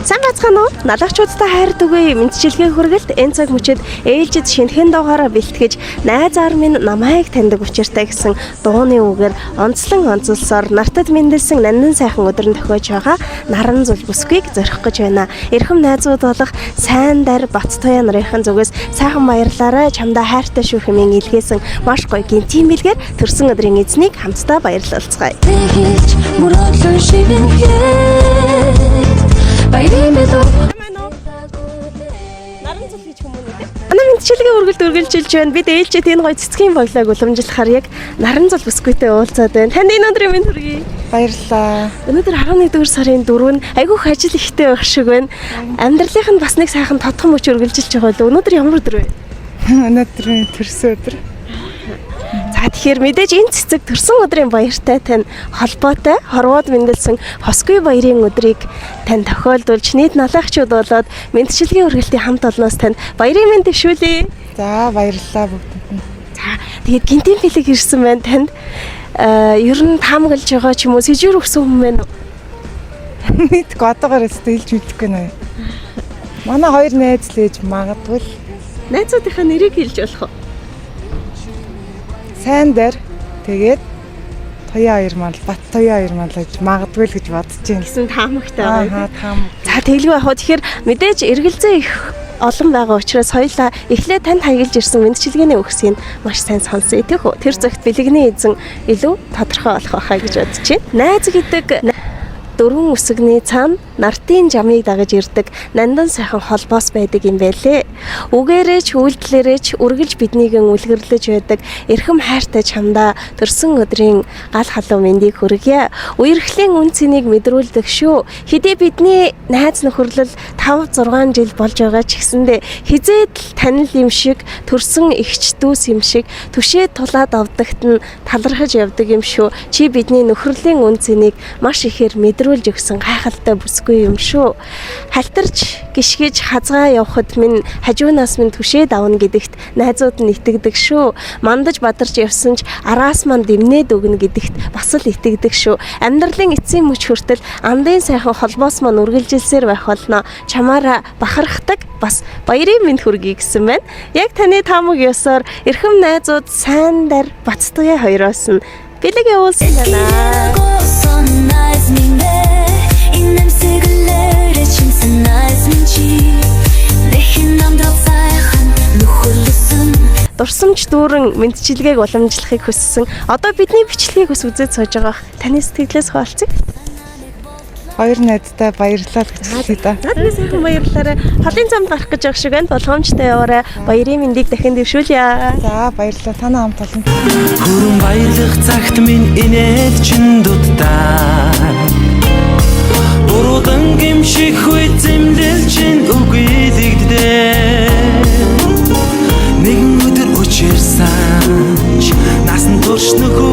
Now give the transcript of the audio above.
Сайн бацгаана уу? Налагчуудтай хайр түгэе мэдчилгээ хүргэлт энэ цаг мөчид ээлжид шинэхэн доогоороо бэлтгэж найзаар минь намайг таньдаг учиртай гэсэн дууны үгээр онцлон онцлсоор нартад мэндэлсэн нандин сайхан өдрөнд тохиож байгаа наран зул бүсгүйг зорих гэж байна. Эрхэм найзууд болох сайн дар Баттуяа нарын зүгээс сайхан баярлаарай. Чамдаа хайртай шүү хэмээн илгээсэн маш гоё гинтийн бэлгээр төрсөн өдрийн эзнийг хамтдаа баярлалцгаая. Наран зул гэж хүмүүнэ. Манай мэдчилгээ үргэлжилж байна. Бид ээлжид энэ гоё цэцгийн боглог уламжлахаар яг наран зул бүсгүйтэй уулзаад байна. Танд энэ өдрийн минь хүргэе. Баярлалаа. Өнөөдөр 11-р сарын 4-нд айгүйх ажил ихтэй байх шиг байна. Амьдралынх нь бас нэг сайхан тодхон мөч үргэлжилж байгаа л өнөөдөр ямар өдөр вэ? Өнөөдрийн төрсөн өдөр. За тэгэхээр мэдээж энэ цэцэг төрсөн өдрийн баяртай тань холбоотой хорвоод мэндэлсэн хосгүй баярын өдрийг тань тохиолдуулж нийт налаагчуд болоод мэдчилгээ үргэлтийн хамт олноос танд баярын мэнд төшүүлье. За баярлалаа бүгдэнд нь. За тэгээд гинтийн бэлэг ирсэн байна танд. Ер нь таамаглаж байгаа ч юм уу сэжүүр өгсөн хүн байна уу? Мэдгүй одоогоор хэлж мэдэхгүй нэ. Манай хоёр найз л ээж магадгүй л. Найзуудынхаа нэрийг хэлж болох уу? Сайн дээр тэгээд Туяа хоёр мал, Баттуяа хоёр мал гэж магадгүй л гэж бодож байна. Гэсэн таамагтай байгаа. Таам. За тэглгүй яг хөө тэгэхээр мэдээж эргэлзээ их олон байгаа учраас хоёлаа эхлээд танд хаягилж ирсэн мэдчилгээний өгсийг маш сайн сонсъё тийх үү. Тэр зөвхт бэлэгний эзэн илүү тодорхой болох байхаа гэж бодож байна. Найз гэдэг дөрвөн үсгний цаана нартын жамыг дагаж ирдэг нандин сайхан холбоос байдаг юм байлээ. Үгээрээ ч үйлдэлээрээ ч үргэлж биднийг үлгэрлэж байдаг эрхэм хайртай чамдаа төрсөн өдрийн гал халуун мэндийг хүргье. Үерхлийн үн цэнийг мэдрүүлдэг шүү. Хэдий бидний найз нөхөрлөл 5-6 жил болж байгаа ч гэсэндээ хизээд л танил юм шиг төрсөн эгч дүүс юм шиг түшээ тулаад авдагт нь талархаж явдаг юм шүү. Чи бидний нөхөрлийн үн цэнийг маш ихээр мэдрүүлж өгсөн гайхалтай бүсгүй юм шүү. Халтарч гიშгэж хазгаа явхад минь хажуунаас минь түшээ давна гэдэгт найзууд нь итгэдэг шүү. Мандаж бадарч явсан ч араас мань дэмнээд өгнө гэдэгт бас л итгэдэг шүү. Амьдралын эцсийн мөч хүртэл андын сайхан холбоос мань үргэлжилсээр байх болно. Чамаараа бахархдаг бас баярын минь хүргэе гэсэн байна. Яг таны таамаг ёсоор эрхэм найзууд сайн дар Баттуяа хоёроос нь бэлэг явуулсан байна. Дурсамж дүүрэн мэдчилгээг уламжлахыг хүссэн. Одоо бидний бичлэгийг бас үзээд сууж байгаа. Таны сэтгэлээс хаалцъя. Хоёр найзтай баярлалаа гэж хэлээ да. Надад сайхан баярлалаа. Холын замд гарах гэж байгаа шиг байна. Болгоомжтой яваарай. Баярын мэндийг дахин дэвшүүлье. За баярлалаа. Танаа хамт олон. Хүрэн баярлах цагт минь инээд чин дутдаа. Буруудан гимших үе зэмлэл чин үгийлэгдээ. Нэгэн өдөр учирсан ч насан турш нөхөө